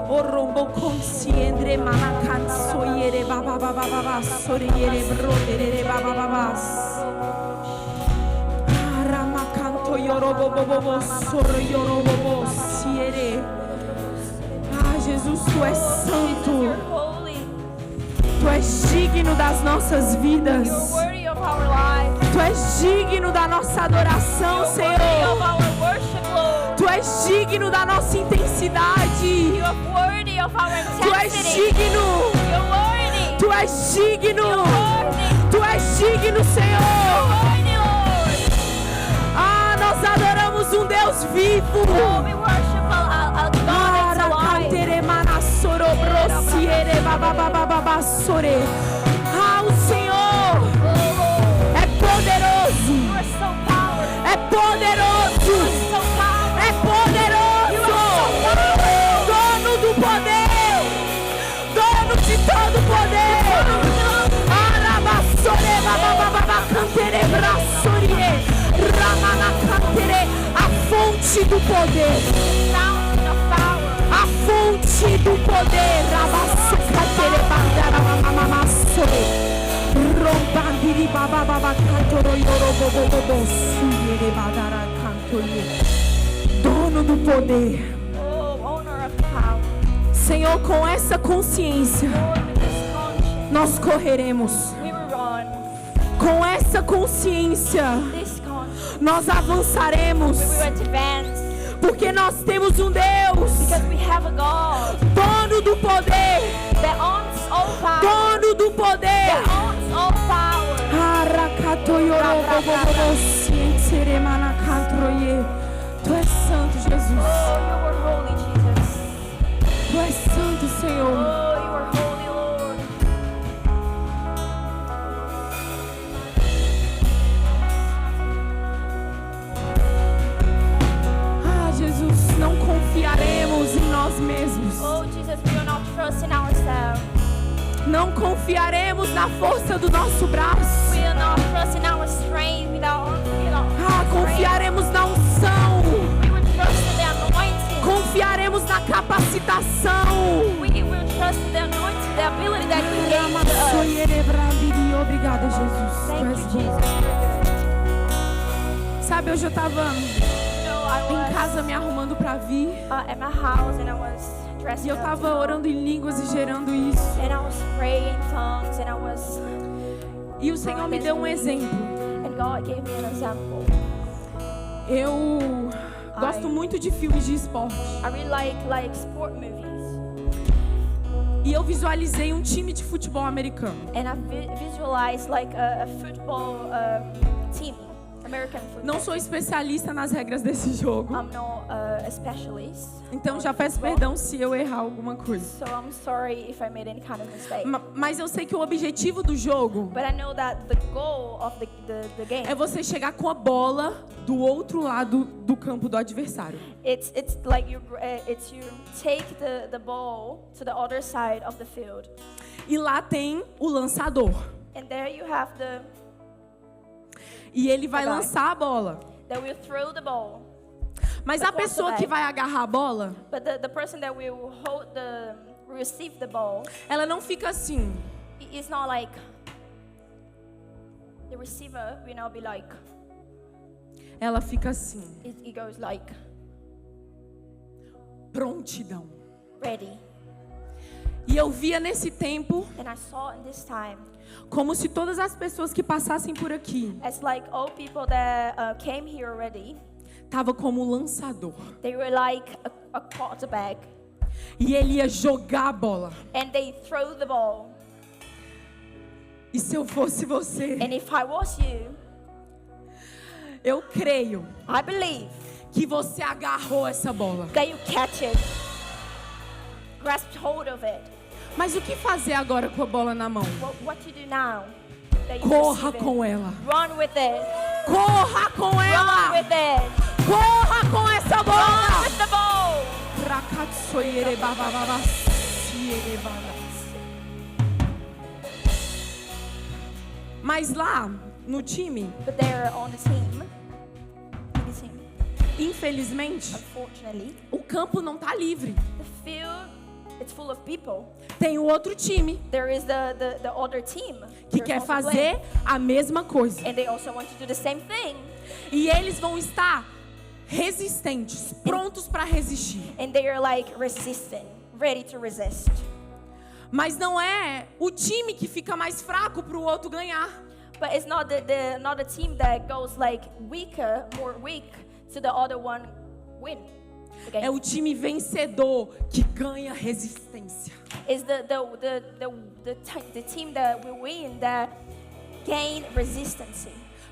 Orombo consiendre manakan soyere baba baba baba soyere brodere baba baba Ramakanto yorobo bobo soro yorobo siere. Ah, Jesus, tu és santo. Tu és digno das nossas vidas. Tu és digno da nossa adoração, Senhor. Tu és digno da nossa intensidade. Tu és digno. Tu és digno. Tu és digno, Senhor. Ah, nós adoramos um Deus vivo. Ah, o Senhor é poderoso. É poderoso. É poderoso. Dono do poder. Dono de todo poder. A fonte do poder. A fonte do poder. Dono do poder. Senhor, com essa consciência nós correremos. Com essa consciência nós avançaremos. Porque nós temos um Deus dono do poder. Dono do poder. Tu és santo, Jesus. Tu és santo, Senhor. Não confiaremos em nós mesmos. Oh Jesus, we will not trust in ourselves. Não confiaremos na força do nosso braço. We will not trust in our strength without confiaremos na unção. We will trust in the anointing. Confiaremos na capacitação. We will trust in the anointing, the ability that you gave to us. Obrigada, Jesus. Thank you, Tu és bom. Sabe, hoje eu estava em casa me arrumando para vir. At my house and I was dressed E eu estava orando em línguas e gerando isso. And I was praying in tongues and I was. E o Senhor me deu um exemplo. And God gave me an example. Eu gosto muito de filmes de esporte. I really like sport movies. E eu visualizei um time de futebol americano. And I visualized like a football team. American football. Não sou especialista nas regras desse jogo. I'm not a specialist. Então já peço perdão se eu errar alguma coisa. So I'm sorry if I made any kind of mistake. Mas eu sei que o objetivo do jogo But I know that the goal of the game é você chegar com a bola do outro lado do campo do adversário. It's like you take the ball to the other side of the field. E lá tem o lançador. And there you have E ele vai lançar a bola. That will throw the ball. Mas a pessoa que vai agarrar a bola, but the person that will receive the ball, ela não fica assim. It's not like the receiver will not be like. Ela fica assim. It goes like. Prontidão. Ready. E eu via nesse tempo, and I saw in this time, como se todas as pessoas que passassem por aqui, as like all people that came here already, tava como lançador. They were like a quarterback. E ele ia jogar a bola. And they throw the ball. E se eu fosse você? And if I was you, eu creio. I believe que você agarrou essa bola. That you catch it, grasped hold of it. Mas o que fazer agora com a bola na mão? What to do now? Corra com ela. Run with it. Corra com ela. Run with it. Corra com essa bola. Run with the ball. Mas lá no time, But they're on the team. infelizmente, Unfortunately, o campo não tá livre. the field, it's full of people. Tem o outro time There is the other team que they're quer supposed to play. fazer a mesma coisa. And they also want to do the same thing. E eles vão estar resistentes, prontos para resistir. And they are like resisting, ready to resist. Mas não é o time que fica mais fraco para o outro ganhar. But it's not not the team that goes like weaker, more weak, to the other one win. Okay? É o time vencedor que ganha resistência. It's the team that will win that gain resistance.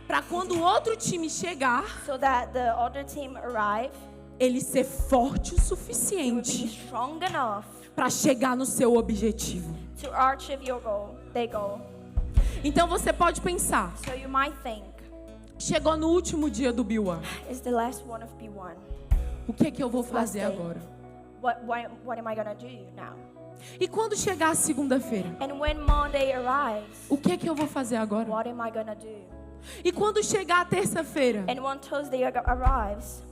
Para quando o outro time chegar, So that the other team arrive, ele ser forte o it will be suficiente strong enough para chegar no seu objetivo. to achieve your goal, their goal. Então você pode pensar, So you might think, chegou no último dia do B1, it's the last one of B1. o que é que eu vou Last fazer day. agora? What am I gonna do now? E quando chegar a segunda-feira, And when Monday arrives, o que é que eu vou fazer agora? what am I gonna do? E quando chegar a terça-feira, And when Tuesday arrives,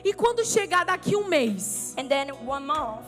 e quando chegar daqui um mês, and then 1 month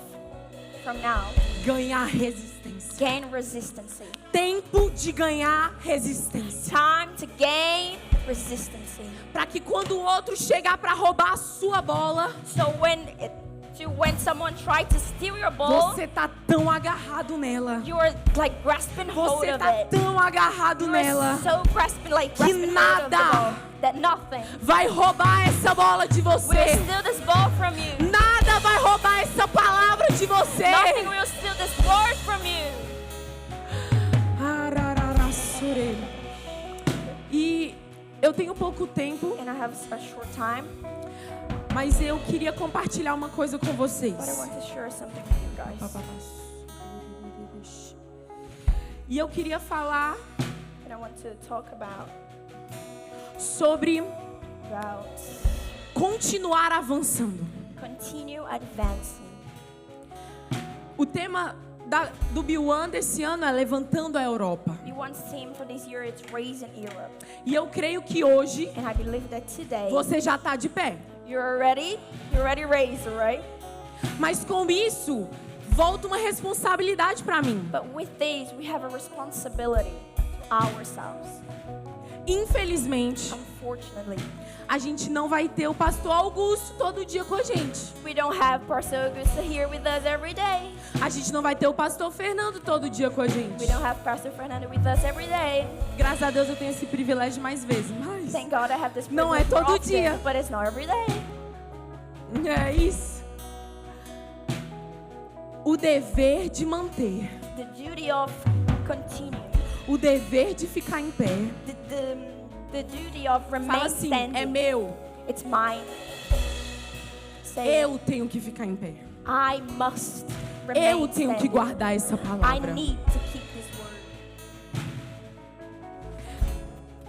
from now, ganhar resistência. gain resistance. Tempo de ganhar resistência. Time to gain resistance. Para que quando o outro chegar para roubar a sua bola, So when someone tries to steal your ball, você tá tão agarrado nela. you are like grasping hold Você of tá it. tão agarrado You are nela. so grasping of the nada ball that nothing Vai roubar essa bola de will você. steal this ball from you. Nada vai roubar essa palavra de você. Nothing will steal this word from you. Arararassure. E eu tenho pouco tempo, And I have a short time, mas eu queria compartilhar uma coisa com vocês. but I want to share something with you guys. E eu queria falar And I want to talk about sobre continuar avançando. continue advancing. O tema do B1 desse ano é levantando a Europa. B1's theme for this year is Raising Europe. E eu creio que hoje And I believe that today você já está de pé. you're already raised, right? Mas com isso, volta uma responsabilidade para mim. But with this, we have a responsibility to ourselves. Infelizmente, Unfortunately, a gente não vai ter o pastor Augusto todo dia com a gente. we don't have Pastor Augusto here with us every day. A gente não vai ter o pastor Fernando todo dia com a gente. We don't have Pastor Fernando with us every day. Graças a Deus eu tenho esse privilégio mais vezes, mas Thank God I have this Não é privilege more todo often, dia. but it's not every day. é isso. O dever de manter, The duty of continue. o dever de ficar em pé. The duty of Fala remain assim, standing. é meu. It's mine. Say, Eu tenho que ficar em pé. I must remain Eu tenho que standing. guardar essa I palavra. need to keep this word.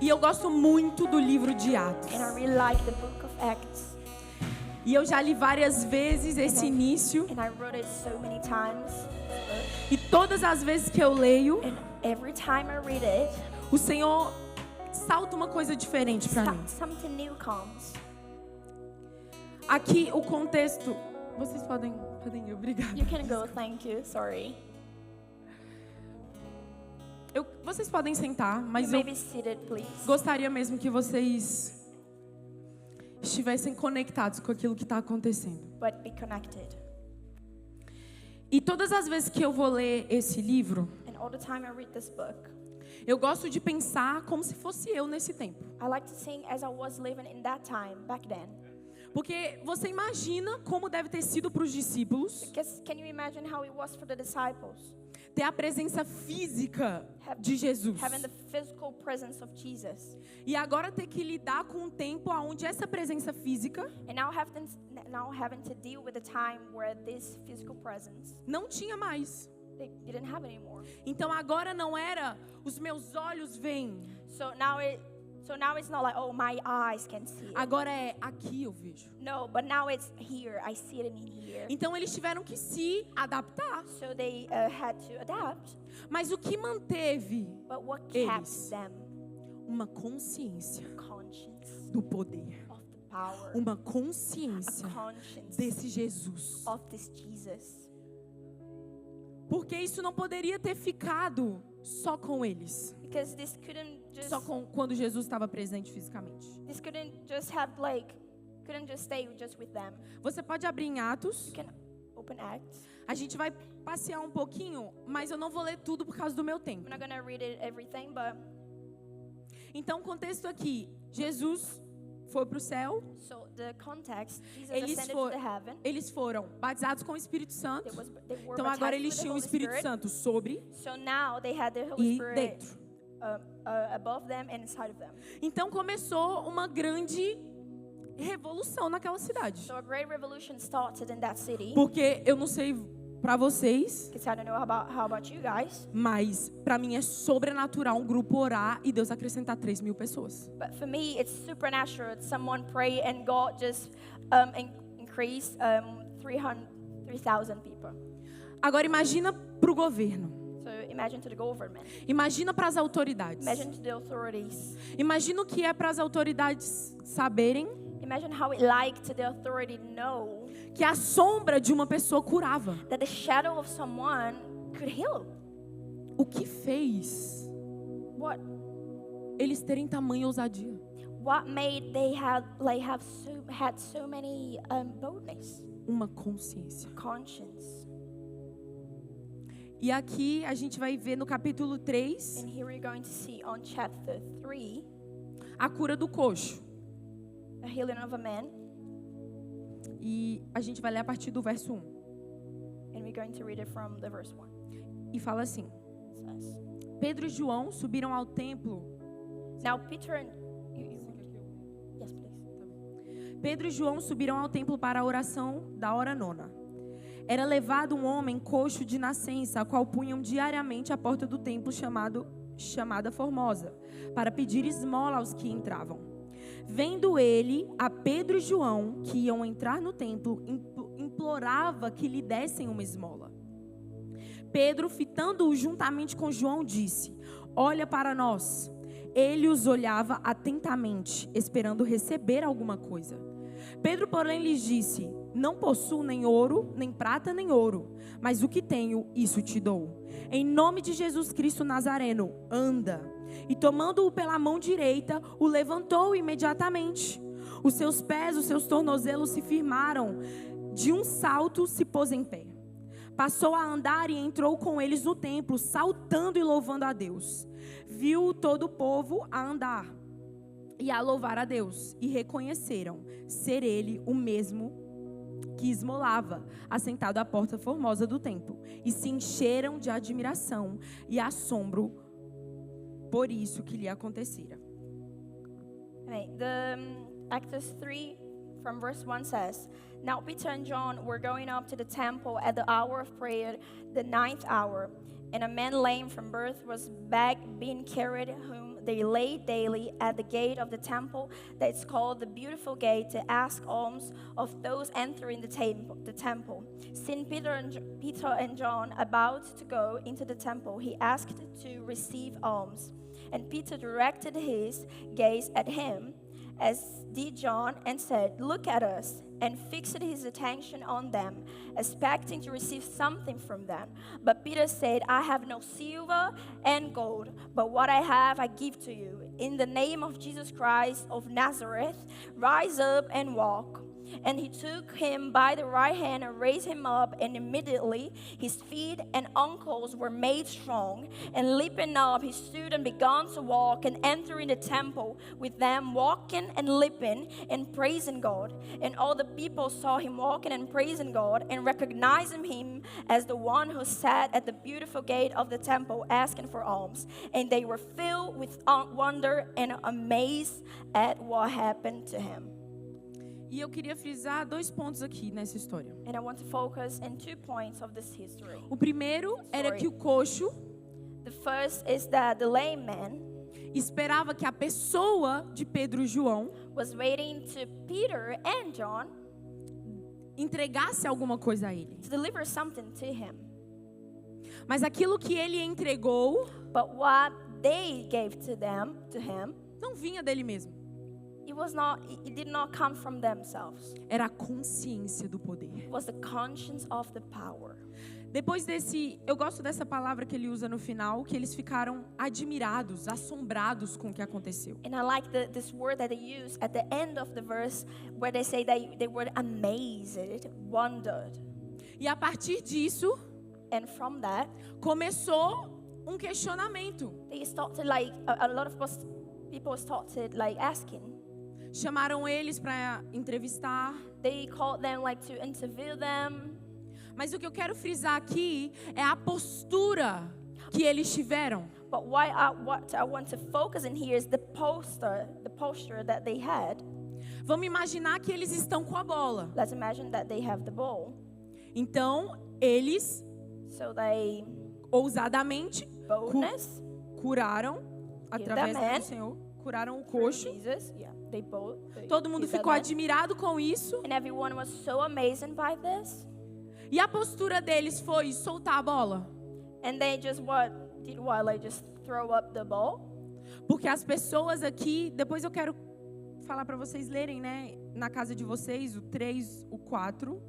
E eu gosto muito do livro de Atos. And I really like the book of Acts. E eu já li várias vezes esse início. And I wrote it so many times. E todas as vezes que eu leio, And every time I read it, o Senhor salta uma coisa diferente para mim. something new comes. Aqui o contexto. Vocês podem ir, obrigada. You can go, thank you, sorry. Vocês podem sentar, mas You may eu be seated, please. gostaria mesmo que vocês estivessem conectados com aquilo que está acontecendo. But be connected. E todas as vezes que eu vou ler esse livro, And all the time I read this book, eu gosto de pensar como se fosse eu nesse tempo. I like to think as I was living in that time, back then. Porque você imagina como deve ter sido para os discípulos Because can you imagine how it was for the disciples? ter a presença física de Jesus. Having the physical presence of Jesus. E agora ter que lidar com um tempo onde essa presença física And now having to deal with a time where this physical presence, não tinha mais. they didn't have it anymore. Então agora não era os meus olhos veem, So now So now it's not like, oh, my eyes can see it. Agora é aqui eu vejo. No, but now it's here. I see it in here. Então eles tiveram que se adaptar. So they had to adapt. Mas o que manteve But what kept eles? them? Uma consciência Conscience do poder. of the power. Uma consciência A conscience desse Jesus. of this Jesus. Porque isso não poderia ter ficado só com eles. Because this couldn't just Só com quando Jesus estava presente fisicamente. couldn't just stay just with them. Você pode abrir em Atos. You can open Acts. A gente vai passear um pouquinho, mas eu não vou ler tudo por causa do meu tempo. I'm not gonna read it everything, but Então, o contexto aqui, Jesus foi para o céu, so the context, Jesus Eles ascended for- to the heaven. eles foram batizados com o Espírito Santo. They were Então agora baptized eles with the tinham o Holy Espírito Spirit. Santo sobre So now they had the Holy e Spirit dentro. Above them and inside of them. Então começou uma grande revolução naquela cidade. So a great revolution started in that city. Porque eu não sei pra vocês, Because I don't know how about you guys, mas pra mim é sobrenatural um grupo orar e Deus acrescentar 3.000 pessoas. but for me it's supernatural. Someone pray and God just increased 3,000 people. Agora imagina pro governo. So imagine to the government. Imagina para as autoridades. Imagine to the authorities. Imagina o que é para as autoridades saberem Imagine how it like to the authority know que a sombra de uma pessoa curava. that the shadow of someone could heal. O que fez What eles terem tamanha ousadia? made they had so many boldness, Uma consciência. conscience. E aqui a gente vai ver no capítulo 3 And here we're going to see on chapter 3 a cura do coxo. a healing of a man, E a gente vai ler a partir do verso 1. and we're going to read it from the verse 1. E fala assim: It says, Pedro e João subiram ao templo. now Peter and yes, please. Pedro e João subiram ao templo para a oração da hora nona. Era levado um homem coxo de nascença, a qual punham diariamente à porta do templo chamada Formosa, para pedir esmola aos que entravam. Vendo ele a Pedro e João, que iam entrar no templo, implorava que lhe dessem uma esmola. Pedro, fitando-o juntamente com João, disse: Olha para nós. Ele os olhava atentamente, esperando receber alguma coisa. Pedro, porém, lhes disse: Não possuo nem ouro, nem prata, nem ouro, mas o que tenho, isso te dou. Em nome de Jesus Cristo Nazareno, anda. E tomando-o pela mão direita, o levantou imediatamente. Os seus pés, os seus tornozelos se firmaram. De um salto se pôs em pé. Passou a andar e entrou com eles no templo, saltando e louvando a Deus. Viu todo o povo a andar e a louvar a Deus, e reconheceram ser ele o mesmo que esmolava, assentado à porta formosa do templo, e se encheram de admiração e assombro por isso que lhe acontecera. Okay, the Acts 3 from verse 1 says, Now Peter and John were going up to the temple at the hour of prayer, the 9th hour, and a man lame from birth was being carried, whom they laid daily at the gate of the temple that is called the Beautiful Gate, to ask alms of those entering the temple. Seeing Peter and John about to go into the temple, he asked to receive alms. And Peter directed his gaze at him, as did John, and said, Look at us, and fixed his attention on them, expecting to receive something from them. But Peter said, I have no silver and gold, but what I have I give to you. In the name of Jesus Christ of Nazareth, rise up and walk. And he took him by the right hand and raised him up, and immediately his feet and ankles were made strong. And leaping up, he stood and began to walk, and entering the temple with them, walking and leaping and praising God. And all the people saw him walking and praising God, and recognizing him as the one who sat at the beautiful gate of the temple asking for alms. And they were filled with wonder and amazed at what happened to him. E eu queria frisar 2 pontos aqui nessa história. And I want to focus in 2 points of this history. O primeiro era que o coxo, The first is that the lame man, esperava que a pessoa de Pedro e João was waiting to Peter and John entregasse alguma coisa a ele. to deliver something to him. Mas aquilo que ele entregou But what they gave to him, não vinha dele mesmo. it did not come from themselves. Era a consciência do poder. It was the conscience of the power. Depois eu gosto dessa palavra que ele usa no final, que eles ficaram admirados, assombrados com o que aconteceu. And I like this word that they use at the end of the verse where they say that they were amazed, wondered. E a partir disso, And from that, começou um questionamento. they started like, a lot of people started like asking. Chamaram eles para entrevistar. They called them like to interview them. Mas o que eu quero frisar aqui é a postura que eles tiveram. But what I want to focus in here is the posture that they had. Vamos imaginar que eles estão com a bola. Let's imagine that they have the ball. Então, eles So they, ousadamente boldness, curaram através man. do Senhor, curaram o through coxo. Jesus, they Todo mundo healed that ficou man. admirado com isso. And everyone was so amazed by this. E a postura deles foi soltar a bola. And they just like just throw up the ball. Porque as pessoas aqui, depois eu quero falar para vocês lerem, né, na casa de vocês, o 3, o 4,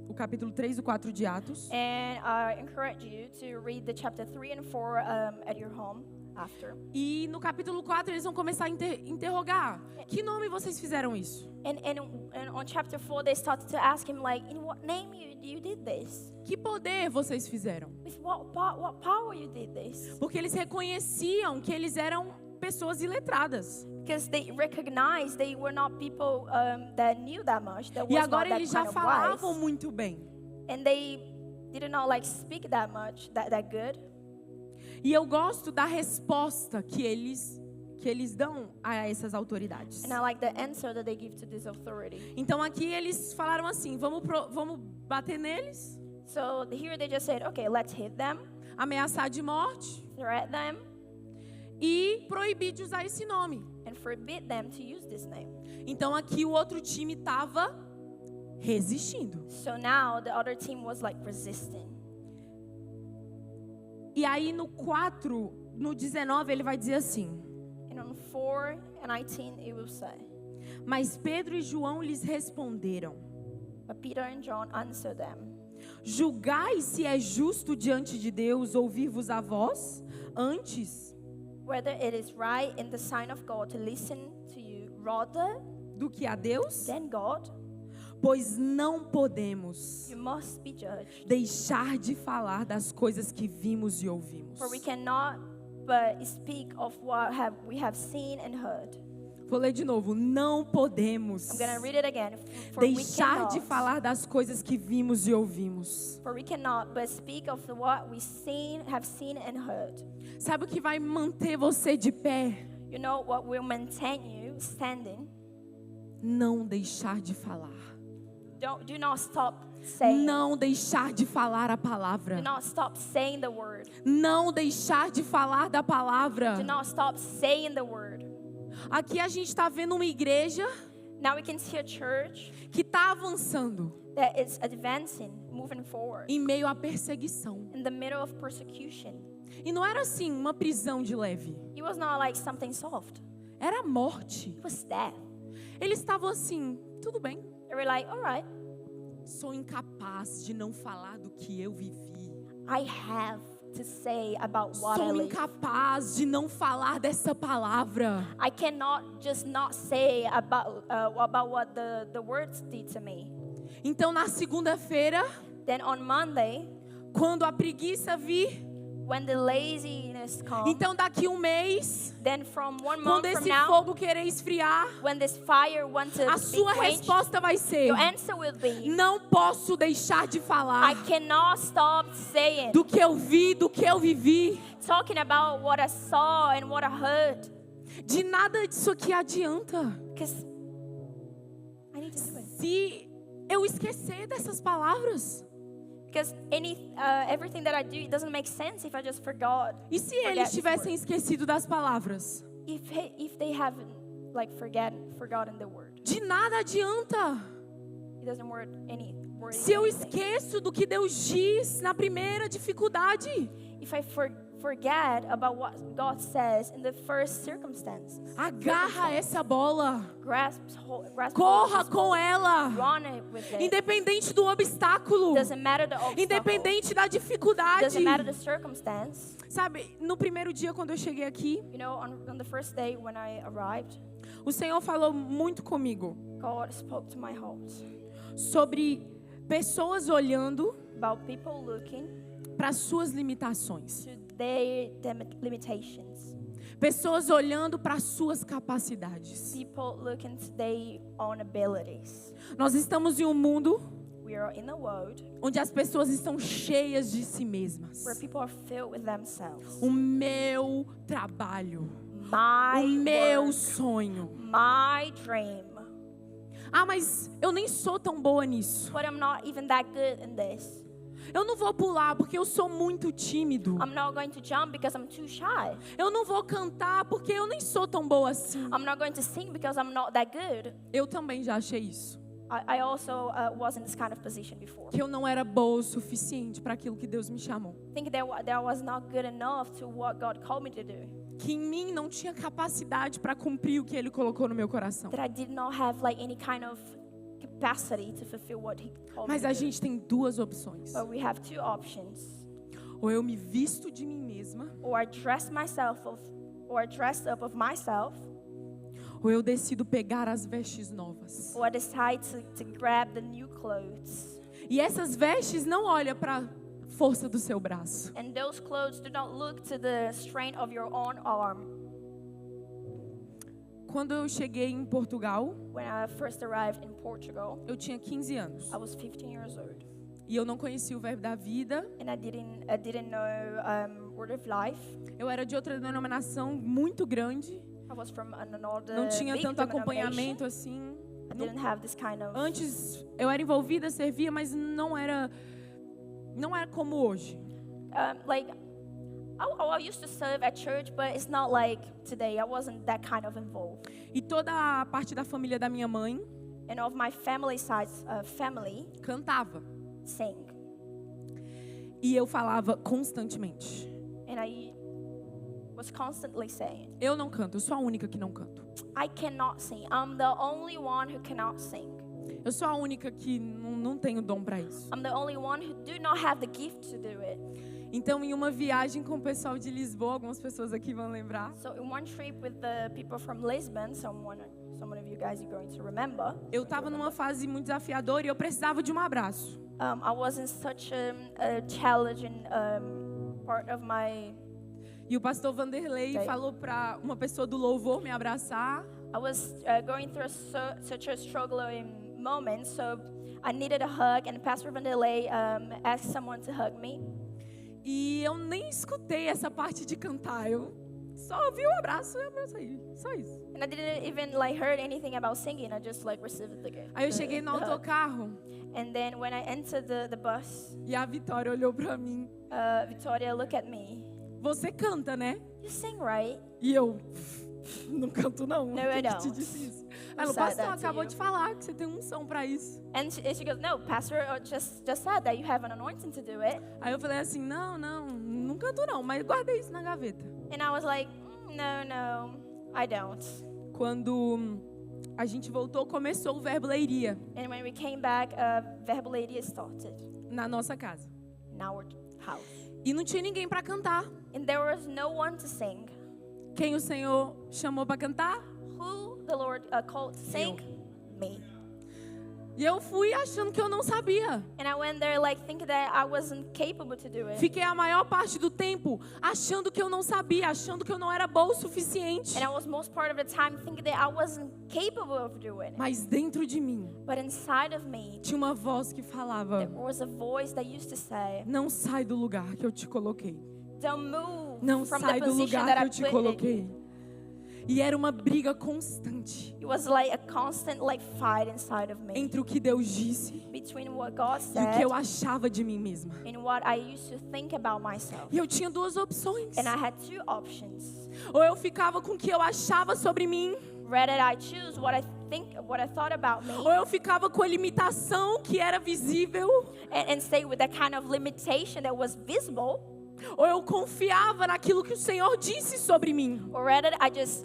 o capítulo 3 e o 4 de Atos. And I encourage you to read the chapter 3 and 4 at your home after. E no capítulo 4 eles vão começar a interrogar. Que nome vocês fizeram isso? And on chapter 4 they started to ask him like, in what name you did this? Que poder vocês fizeram? With what power you did this? Porque eles reconheciam que eles eram pessoas iletradas. Because they recognized they were not people that knew that much. That E was agora not eles that já kind of falavam wise. muito bem. And they did not like speak that much, that good. E eu gosto da resposta que eles dão a essas autoridades. And I like the answer that they give to this authority. Então aqui eles falaram assim, vamos bater neles, So here they just said, okay, let's hit them, ameaçar de morte threat them, e proibir de usar esse nome. and forbid them to use this name. Então aqui o outro time estava resistindo. So now the other team was like resisting. E aí no 4, no 19 ele vai dizer assim: And on 4:19 it will say, mas Pedro e João lhes responderam: but Peter and John answered them, julgai se é justo diante de Deus ouvir-vos a vós antes whether it is right in the sight of God to listen to you rather do que a Deus? than God. Pois não podemos You must be judged. deixar de falar das coisas que vimos e ouvimos. For we cannot but speak of what we have seen and heard. Vou ler de novo. Não podemos I'm going to read it again. For we deixar de cannot, falar das coisas que vimos e ouvimos. for we cannot but speak of what we have seen and heard. Sabe o que vai manter você de pé? You know what will maintain you standing? Não deixar de falar. Do not stop saying. Não deixar de falar a palavra. Do not stop saying the word. Não deixar de falar da palavra. Do not stop saying the word. Aqui a gente está vendo uma igreja Now we can see a church que está avançando that is advancing, moving forward em meio à perseguição. in the middle of persecution. E não era assim uma prisão de leve. It was not like something soft. Era a morte. It was death. Eles estavam assim, tudo bem. They were like, all right, Sou incapaz de não falar do que eu vivi. I have to say about what I Sou live. incapaz de não falar dessa palavra. I cannot just not say about what the words did to me. Então na segunda-feira, Then on Monday, quando a preguiça vir, when the laziness comes, então daqui um mês, then from 1 quando month from esse now, fogo querer esfriar, when this fire wants to a be sua quenched, resposta vai ser: your answer will be, não posso deixar de I falar cannot stop saying, do que eu vi, do que eu vivi. talking about what I saw and what I heard, De nada disso aqui adianta. because I need to do it. Se eu esquecer dessas palavras, Because everything that I do, it doesn't make sense if I just forgot. E se eles tivessem esquecido das palavras? If they haven't like forgotten the word, De nada adianta. it doesn't word any. Se eu esqueço do que Deus diz na primeira dificuldade. If I forget about what God says in the first circumstance, Agarra essa bola. grasp Corra com ela. run it with it. Independente do obstáculo. Doesn't matter the obstacle. Independente da dificuldade. Doesn't matter the circumstance. Sabe, no primeiro dia quando eu cheguei aqui, You know, on the first day when I arrived, o Senhor falou muito comigo God spoke to my heart sobre pessoas olhando about people looking para suas limitações. to their limitations. Pessoas olhando para suas capacidades. People looking to their own abilities. Nós estamos em um mundo We are in a world onde as pessoas estão cheias de si mesmas. where people are filled with themselves. O meu trabalho, My o meu work, sonho. my dream. Ah, mas eu nem sou tão boa nisso. But I'm not even that good in this. Eu não vou pular porque eu sou muito tímido. I'm not going to jump because I'm too shy. Eu não vou cantar porque eu nem sou tão boa assim. I'm not going to sing because I'm not that good. Eu também já achei isso. I also was in this kind of position before. Que eu não era boa o suficiente para aquilo que Deus me chamou. Think that I was not good enough to what God called me to do. Que em mim não tinha capacidade para cumprir o que Ele colocou no meu coração. That I did not have like any kind of capacity to fulfill what He called Mas me a to do. gente tem duas opções. But we have two options. Ou eu me visto de mim mesma, Or I dress up of myself, ou eu decido pegar as vestes novas. or I decide to grab the new clothes. E essas vestes não olham para a força do seu braço. And those clothes do not look to the strength of your own arm. Quando eu cheguei em Portugal, When I first arrived in Portugal, eu tinha 15 anos. I was 15 years old. E eu não conhecia o Verbo da Vida. And I didn't know Word of Life. Eu era de outra denominação muito grande. I was from another Não tinha big tanto denomination. acompanhamento assim. I didn't have this kind of. Antes eu era envolvida, servia, mas não era como hoje. Like I used to serve at church, but it's not like today. I wasn't that kind of involved. E toda a parte da família da minha mãe And of my family side's family cantava. sing, E eu falava constantemente. and I was constantly saying, Eu não canto, eu sou a única que não canto. I cannot sing. I'm the only one who cannot sing. Eu sou a única que não tenho dom para isso. I'm the only one who do not have the gift to do it. Então, em uma viagem com o pessoal de Lisboa, algumas pessoas aqui vão lembrar, So in one trip with the people from Lisbon, someone of you guys are going to remember. eu estava numa fase muito desafiadora e eu precisava de um abraço. I was in such a challenging part of my. E o pastor Vanderlei Okay. falou para uma pessoa do louvor me abraçar. I was going through such a struggling moment, so I needed a hug, and Pastor Vanderlei asked someone to hug me. E eu nem escutei essa parte de cantar. Eu só ouvi o abraço e abracei. Só isso. And I didn't even like heard anything about singing. I just like received the gift. Aí eu cheguei no the hug. autocarro And then when I entered the bus, e a Vitória olhou para mim. Victoria looked at me. Você canta, né? You sing, right? E eu não canto não. No, I Quem que te don't. disse isso? Who Ela, o said pastor that to acabou you? de falar que você tem unção para isso. And she goes, no, Pastor just said that you have an anointing to do it. Aí eu falei assim, não canto não, mas guardei isso na gaveta. And I was like, no, I don't. Quando a gente voltou, começou o Verbo Leiria And when we came back, Verbaladia started na nossa casa. in our house. E não tinha ninguém para cantar. And there was no one to sing. Quem o Senhor chamou para cantar? Who the Lord called to sing? Me. E eu fui achando que eu não sabia. And I went there like thinking that I wasn't capable to do it. Fiquei a maior parte do tempo achando que eu não sabia, achando que eu não era boa o suficiente. And I was most part of the time thinking that I wasn't capable of doing it. Mas dentro de mim But inside of me, tinha uma voz que falava: there was a voice that used to say, não sai do lugar que eu te coloquei. don't move Não from sai the do position lugar that que I eu te put you. coloquei. E era uma briga constante It was like a constant fight inside of me entre o que Deus disse between what God e o que said eu achava de mim mesma. and what I used to think about myself. E eu tinha duas opções. And I had two options. Ou eu ficava com o que eu achava sobre mim, Rather, I choose what I thought about me, ou eu ficava com a limitação que era visível, and stay with that kind of limitation that was visible. ou eu confiava naquilo que o Senhor disse sobre mim. Or rather, I just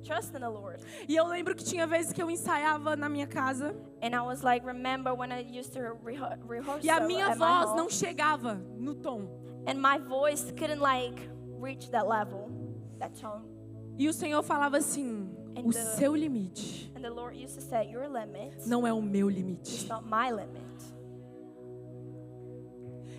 trust in the Lord. E eu lembro que tinha vezes que eu ensaiava na minha casa And I was like, remember when I used to rehearse e a minha at my voz home, não chegava no tom. and my voice couldn't reach that level, that tone. E o Senhor falava assim: o the- seu limite And the Lord used to say, your limit não é o meu is limite. not my limit.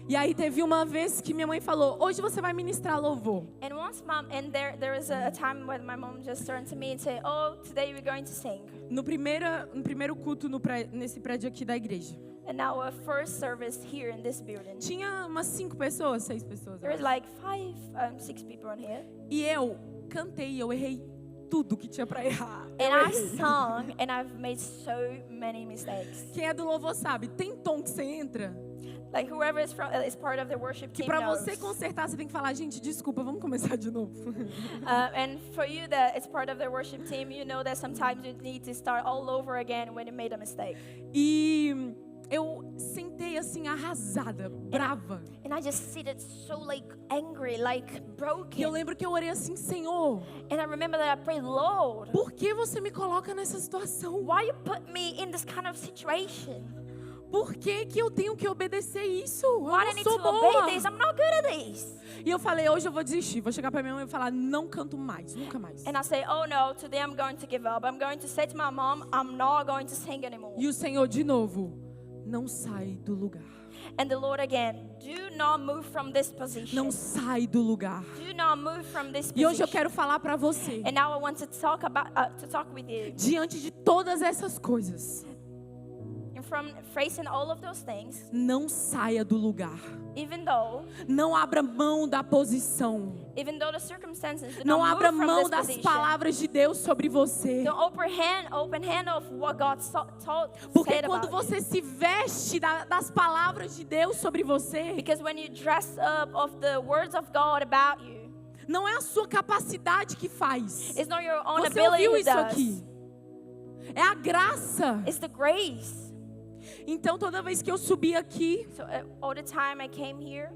E aí teve uma vez que minha mãe falou: hoje você vai ministrar louvor. And there was a time when my mom just turned to me and said, oh, today we're going to sing. No primeiro culto nesse prédio aqui da igreja. And our first service here in this building, Tinha umas 5 pessoas, 6 pessoas. eu there is acho. 6 people in here. E eu cantei, eu errei tudo que tinha pra errar. And Eu I errei. sung, and I've made so many mistakes. Quem é do louvor sabe, tem tom que você entra, Like whoever is part of the worship que team pra knows. você consertar você tem que falar: gente, desculpa, vamos começar de novo. And for you that is part of the worship team, you know that sometimes you need to start all over again when you made a mistake. E eu sentei assim arrasada, brava. And I just seated so angry, E eu broken. lembro que eu orei assim: Senhor, And I remember that I prayed, Lord, por que você me coloca nessa situação? why you put me in this kind of situation? Por que que eu tenho que obedecer isso? Eu Why do I não need sou to boa. obey this? I'm not good at this. E eu falei: hoje eu vou desistir. Vou chegar pra minha mãe e falar: não canto mais, nunca mais. And I say, oh no, today I'm going to give up. I'm going to say to my mom, I'm not going to sing anymore. E o Senhor de novo: não sai do lugar. And the Lord again, do not move from this position. Não sai do lugar. Do not move from this E hoje eu position. quero falar pra você, And now I want to talk with you. diante de todas essas coisas, And from facing all of those things, não saia do lugar. even though Não abra mão da posição. the circumstances do Não not abra move from mão this das position, palavras de Deus sobre você. don't open hand of what God Porque said quando about você you. se veste das palavras de Deus sobre você, Because when you dress up of the words of God about you, não é a sua capacidade que faz. it's not your own Você ability ouviu who isso does. aqui? É a graça. It's the grace. Então toda vez que eu subia aqui, So all the time I came here,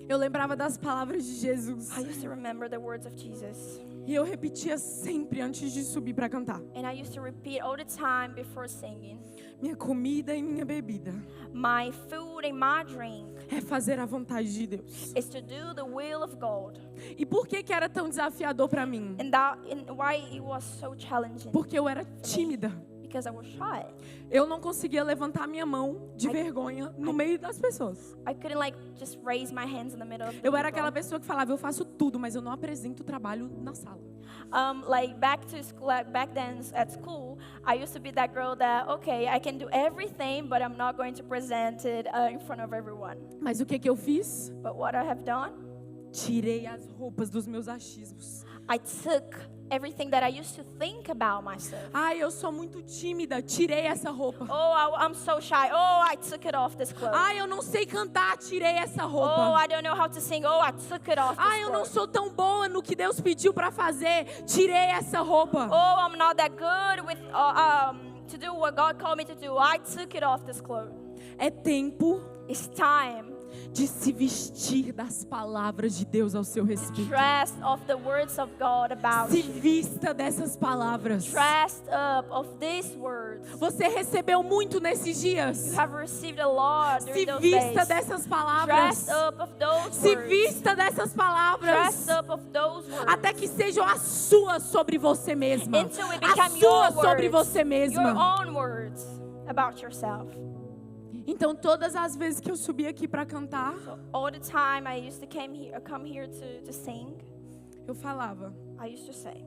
eu lembrava das palavras de Jesus. I used to remember the words of Jesus. E eu repetia sempre antes de subir para cantar: And I used to repeat all the time before singing, minha comida e minha bebida my food and my drink é fazer a vontade de Deus. is to do the will of God. E por que que era tão desafiador para mim? And why it was so challenging? Porque eu era tímida. Because I was shy. Eu não conseguia levantar minha mão de vergonha no meio das pessoas. I couldn't just raise my hands in the middle of the Eu era people. aquela pessoa que falava: eu faço tudo, mas eu não apresento o trabalho na sala. Back to school, back then at school, I used to be that girl that, okay, I can do everything, but I'm not going to present it in front of everyone. Mas o que que eu fiz? But what I have done, Tirei as roupas dos meus achismos. I took everything that I used to think about myself. Ai, eu sou muito tímida. Tirei essa roupa. Oh, I'm so shy. Oh, I took it off this clothes. Ai, eu não sei cantar. Tirei essa Oh, roupa. I don't know how to sing. Oh, I took it off this Ai, eu não clothes. sou tão boa no que Deus pediu para fazer. Tirei essa roupa. Oh, I'm not that good with to do what God called me to do. I took it off this clothes. É tempo It's time de se vestir das palavras de Deus ao seu respeito. dressed of the words of God about Se you. vista dessas palavras. Dressed up of these words. Você recebeu muito nesses dias. You have received a lot Se during those vista days. dessas palavras. Dressed up of those Se words. vista dessas palavras. Dressed up of those words. Até que sejam as suas sobre você mesma. Until it As become your suas sobre words. você Your mesma. own words about yourself. Então todas as vezes que eu subia aqui para cantar, So all the time I used to come here to sing, eu falava: I used to say,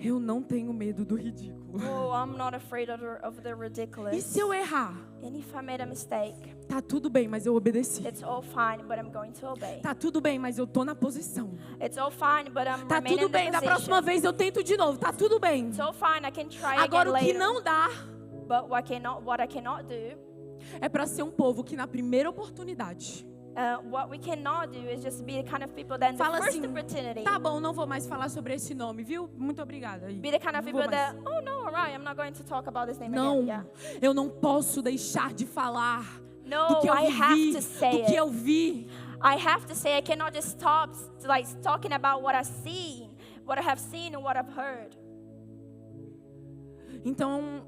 Eu não tenho medo do ridículo. Oh, I'm not afraid of the E ridiculous. se eu errar? And if I made a mistake, Tá tudo bem, mas eu obedeci. it's all fine, but I'm going to obey. Tá tudo bem, mas eu tô na posição. It's all fine, but I'm Tá remaining tudo in the bem, da próxima position. vez eu tento de novo. Tá tudo bem. It's all fine, I can try Agora again o que later. não dá But what I cannot do, é para ser um povo que na primeira oportunidade what we cannot do is just be the kind of people that in the fala first assim, opportunity, tá bom, não vou mais falar sobre esse nome, viu? Muito obrigada. Aí. be the kind of Não vou people mais. that, oh no, alright, I'm not going to talk about this name Não, again. Yeah. eu não posso deixar de falar do No, que eu I have vivi, to say do que it. eu vi. I have to say I cannot just stop like talking about what I've seen, what I have seen and what I've heard. Então,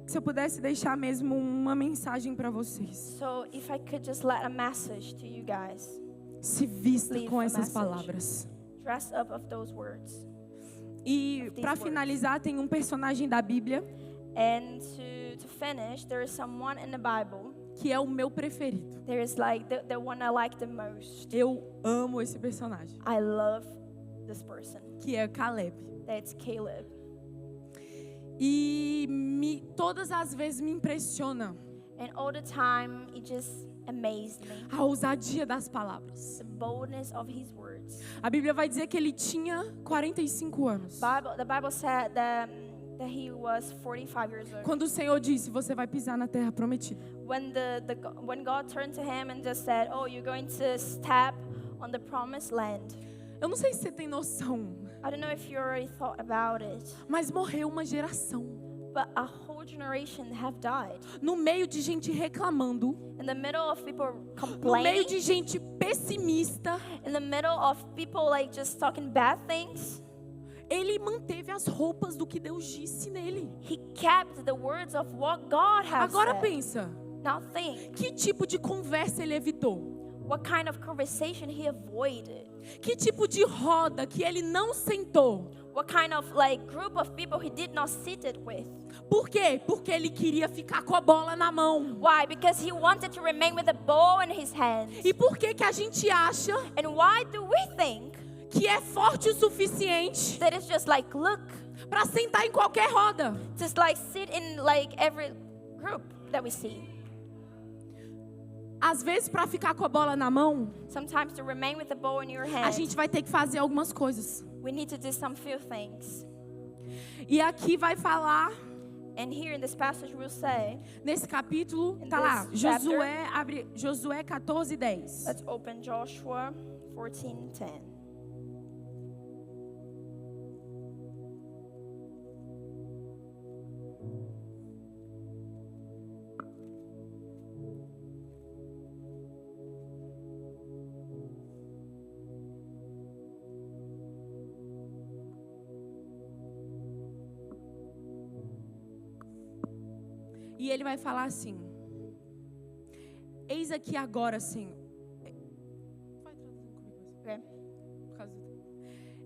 se eu pudesse deixar mesmo uma mensagem para vocês. So if I could just let a message to you guys, Se vista Leave com a essas message. palavras. dress up of those words. E Of these para words. finalizar, tem um personagem da Bíblia And to finish, there is someone in the Bible. que é o meu preferido. There is like the one I like the most. Eu amo esse personagem, I love this person. que é Caleb. That's Caleb. E todas as vezes me impressiona And all the time, it just amazed me. a ousadia das palavras. The boldness of his words. A Bíblia vai dizer que ele tinha 45 anos. The Bible said that he was 45 years old. Quando o Senhor disse, você vai pisar na terra prometida. When God turned to him and just said, "Oh, you're going to step on the promised land." Eu não sei se você tem noção, I don't know if you already thought about it, mas morreu uma geração. but a whole generation have died. No meio de gente reclamando, In the middle of people no meio complaining, de gente pessimista, in the middle of people like just talking bad things, ele manteve as roupas do que Deus disse nele. he kept the words of what God has Agora said. pensa, Now think, que tipo de conversa ele evitou? what kind of conversation he avoided? Que tipo de roda que ele não sentou? What kind of like group of people he did not sit it with? Por quê? Porque ele queria ficar com a bola na mão. Why? Because he wanted to remain with the ball in his hand. E por que que a gente acha And why do we think que é forte o suficiente that it's just like, look, para sentar em qualquer roda? just like sit in like every group that we see? Às vezes, para ficar com a bola na mão, Sometimes to remain with the ball in your a hand, gente vai ter que fazer algumas coisas. we need to do some few things. E aqui vai falar, And here in this passage we'll say, nesse capítulo, In tá lá, this chapter. Josué, abre Josué 14:10. let's open Joshua 14:10. E ele vai falar assim: eis aqui agora, Senhor. Vai traduzindo comigo. Okay. Por causa do...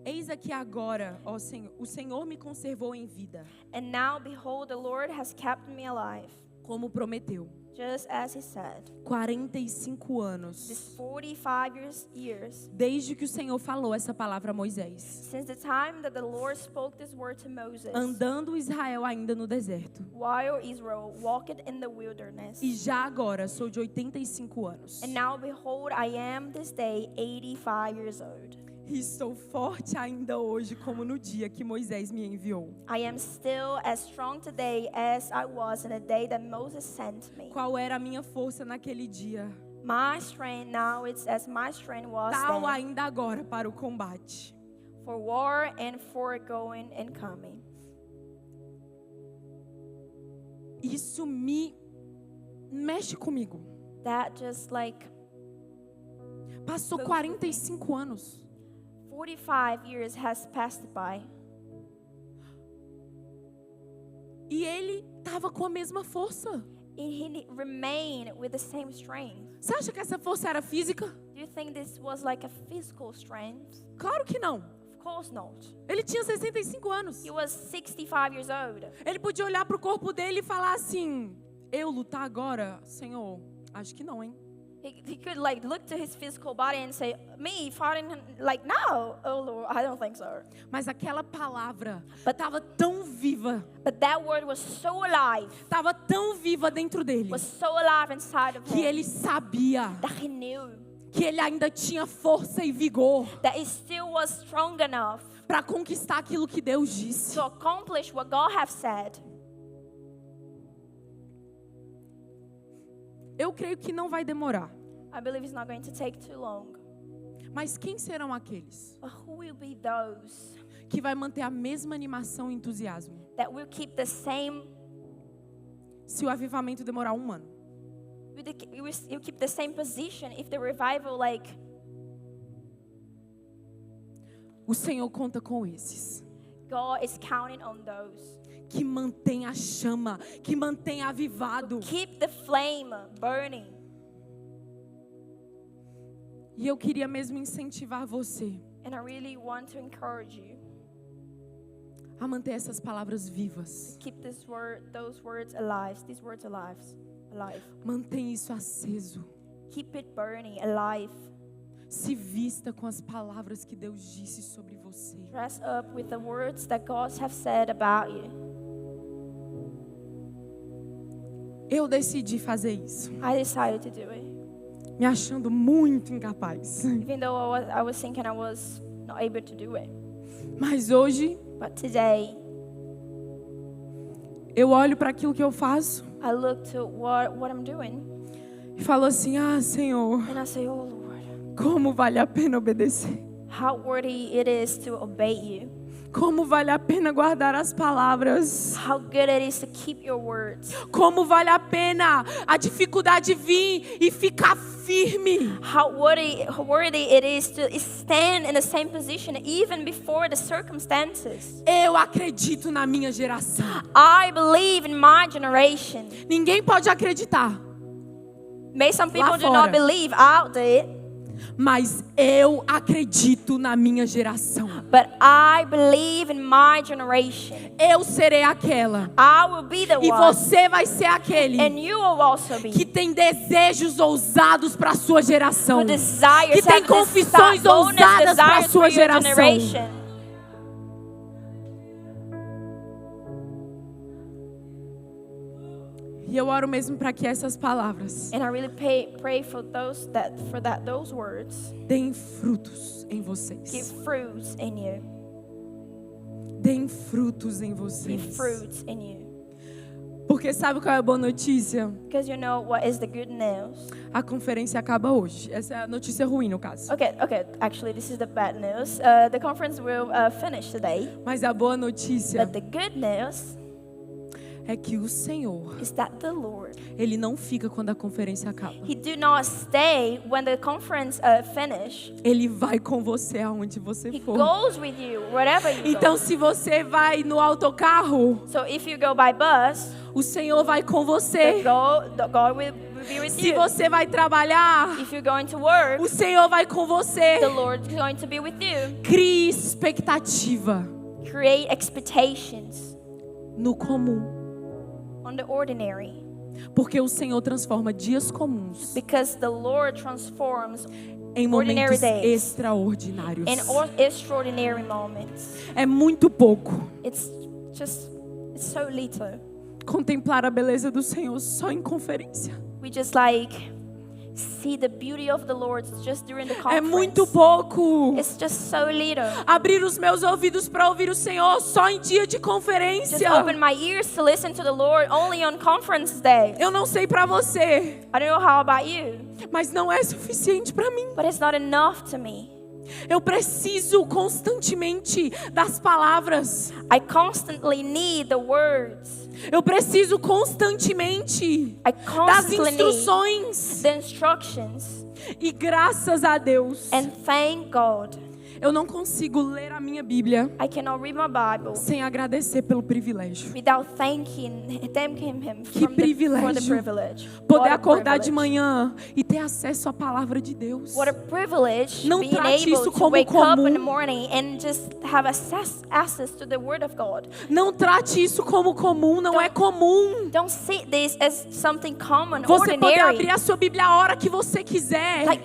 Eis aqui agora, ó Senhor, o Senhor me conservou em vida, And now behold, the Lord has kept me alive, como prometeu. just as he said. 45 anos. This 45 years Desde que o Senhor falou essa palavra a Moisés. since the time that the Lord spoke this word to Moses, Andando Israel ainda no deserto. while Israel walked in the wilderness. E já agora sou de 85 anos. And now behold, I am this day 85 years old. E estou forte ainda hoje, como no dia que Moisés me enviou. I am still as strong today as I was in the day that Moses sent me. Qual era a minha força naquele dia? My strength now is as my strength was Tal then, ainda agora para o combate. for war and for going and coming. Isso me mexe comigo. That just like Passou Meus 45 anos. 45 years has passed by. E ele estava com a mesma força. And he remained with the same strength. Você acha que essa força era física? Do you think this was like a physical strength? Claro que não. Of course not. Ele tinha 65 anos. He was 65 years old. Ele podia olhar para o corpo dele e falar assim: eu lutar agora? Senhor, acho que não, hein? He could like look to his physical body and say, me farting, like, no, oh Lord, I don't think so. Mas aquela palavra estava tão viva, But that word was so alive, estava tão viva dentro dele, was so alive inside of que him, ele sabia that he knew que ele ainda tinha força e vigor that he still was strong enough para conquistar aquilo que Deus disse. to accomplish what God have said. Eu creio que não vai demorar. I believe it's not going to take too long. Mas quem serão aqueles But who will be those que vai manter a mesma animação e entusiasmo that will keep the same, se o avivamento demorar 1 ano? will keep the same position if the revival, like, O Senhor conta com esses God is counting on those. que mantém a chama, que mantém avivado. Keep the flame burning. E eu queria mesmo incentivar você And I really want to encourage you. a manter essas palavras vivas. Keep those words alive. These words alive. Mantém isso aceso. Keep it burning, alive. Se vista com as palavras que Deus disse sobre você. Dress up with the words that God have said about you. Eu decidi fazer isso, I decided to do it. me achando muito incapaz. Even though I was thinking I was not able to do it. Mas hoje But today, eu olho para aquilo que eu faço I look to what I'm doing. e falo assim: ah, Senhor, And I say, oh Lord, como vale a pena obedecer? how worthy it is to obey you. Como vale a pena guardar as palavras? How good it is to keep your words. Como vale a pena a dificuldade vir e ficar firme? How worthy it is to stand in the same position even before the circumstances. Eu acredito na minha geração. I believe in my generation. Ninguém pode acreditar, May some people Lá do not fora. believe out there, mas eu acredito na minha geração. but I believe in my generation. Eu serei aquela I will be the e one, você vai ser aquele and you will also be. que tem desejos ousados para a sua geração. Who desires, Que tem have confissões boldness, ousadas para a desires sua for your geração. generation. E eu oro mesmo para que essas palavras And I really pray for those words deem frutos em give vocês. fruits in you. Deem frutos em Give vocês. fruits in you. Porque sabe qual é a boa notícia? Because you know what is the good news? A conferência acaba hoje. Essa é a notícia ruim, no caso. Okay. Actually, this is the bad news. The conference will finish today. Mas a boa notícia But the good news é que o Senhor, is that the Lord, Ele não fica quando a conferência acaba. He do not stay when the conference finish. Ele vai com você aonde você He for. goes with you wherever you Então, go. se você vai no autocarro, So if you go by bus, o Senhor vai com você. the God will be with Se you. você vai trabalhar, If you're going to work, o Senhor vai com você. the Lord is going to be with you. Crie expectativa Create expectations no comum, on the ordinary, porque o Senhor transforma dias comuns because the Lord transforms em ordinary momentos days extraordinários. in extraordinary moments. É muito pouco It's so little. contemplar a beleza do Senhor só em conferência. We just like see the beauty of the Lord just during the conference. É muito pouco It's just so little. abrir os meus ouvidos para ouvir o Senhor só em dia de Just conferência. open my ears to listen to the Lord only on conference day. Eu não sei para você, I don't know how about you, mas não é suficiente para mim. but it's not enough to me. Eu preciso constantemente das palavras. I constantly need the words. Eu preciso constantemente I das constantly need instruções. the instructions. E graças a Deus, And thank God, Eu não consigo ler a minha Bíblia I cannot read my Bible sem agradecer pelo privilégio. without thanking Him Que for the privilégio. privilege. Poder What a acordar de privilege. manhã e ter acesso à palavra de Deus. What a privilege Não being trate able isso to como wake up in the comum. morning and just have access to the Word of God. Não trate isso como comum, não é comum. Don't see this as something common, Você poder ordinary. abrir a sua Bíblia a hora que você quiser. Like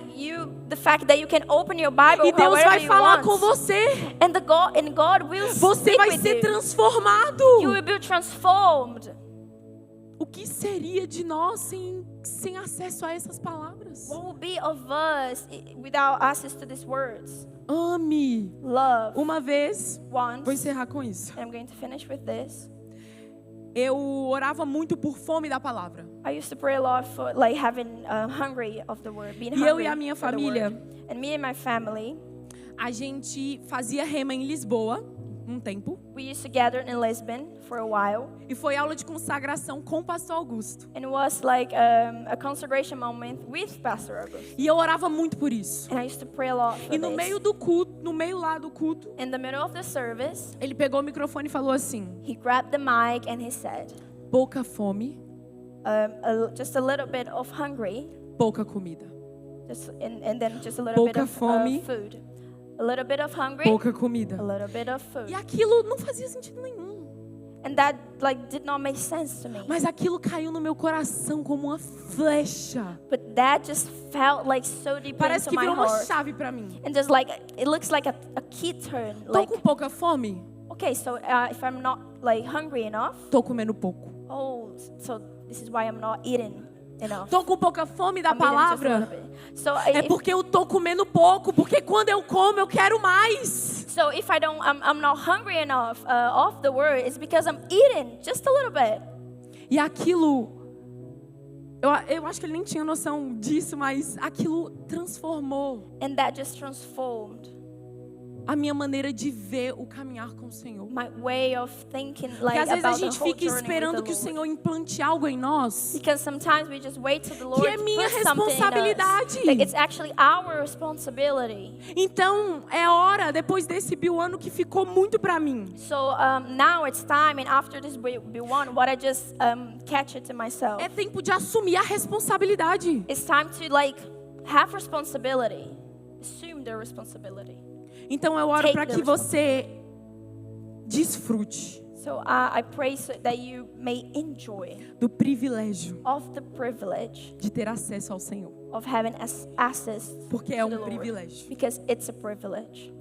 the fact that you can open your Bible E Deus however vai you falar want. com você. And God will Você speak vai with ser you. transformado. You will be transformed. O que seria de nós sem acesso a essas palavras? What will be of us without access to these words? Ame. Love. Uma vez, vou Once, encerrar com isso. and I'm going to finish with this. Eu orava muito por fome da palavra. I used to pray a lot for like having hungry of the word, being E eu hungry e a minha for the família, word. And me and my family, a gente fazia rema em Lisboa um tempo. we used to gather in Lisbon for a while, E foi aula de consagração com o pastor Augusto. and it was like a consecration moment with Pastor August. E eu orava muito por isso. And I used to pray a lot for E no this. meio do culto, no meio lá do culto, In the middle of the service, ele pegou o microfone e falou assim: he grabbed the mic and he said, pouca fome, just a little bit of hungry, pouca comida. and then just a little bit Pouca of fome. food. A little bit of hungry, Pouca comida. a little bit of food. E aquilo não fazia sentido nenhum. And that like did not make sense to me. Mas aquilo caiu no meu coração como uma flecha. But that just felt like so deep Parece into que my virou uma heart. chave pra mim. And just like, it looks like a key turn. Tô Like, com pouca fome? okay, so if I'm not like hungry enough, Tô comendo pouco. oh, so this is why I'm not eating enough. Tô com pouca fome da I'm eating just a little palavra? bit. So É porque eu tô comendo pouco, porque quando eu como eu quero mais. so if I'm not hungry enough of the word, it's because I'm eating just a little bit. E aquilo, eu acho que ele nem tinha noção disso, mas aquilo transformou And that just transformed a minha maneira de ver o caminhar com o Senhor. my way of thinking, Porque like às vezes a about the gente whole fica journey with esperando the que o Lord. Senhor implante algo em nós, Because sometimes we just wait till the Lord que é minha puts something in responsabilidade. us. Like it's actually our responsibility. Então é hora, depois desse biuano que ficou muito pra mim, So now it's time, and after this B1, what I just catch it to myself. é tempo de assumir a responsabilidade. It's time to like have responsibility, assume the responsibility. Então eu oro Take para the que você desfrute So I pray so that you may enjoy do privilégio of the privilege de ter acesso ao Senhor, of having access porque é to the um Lord, privilégio. because it's a privilege.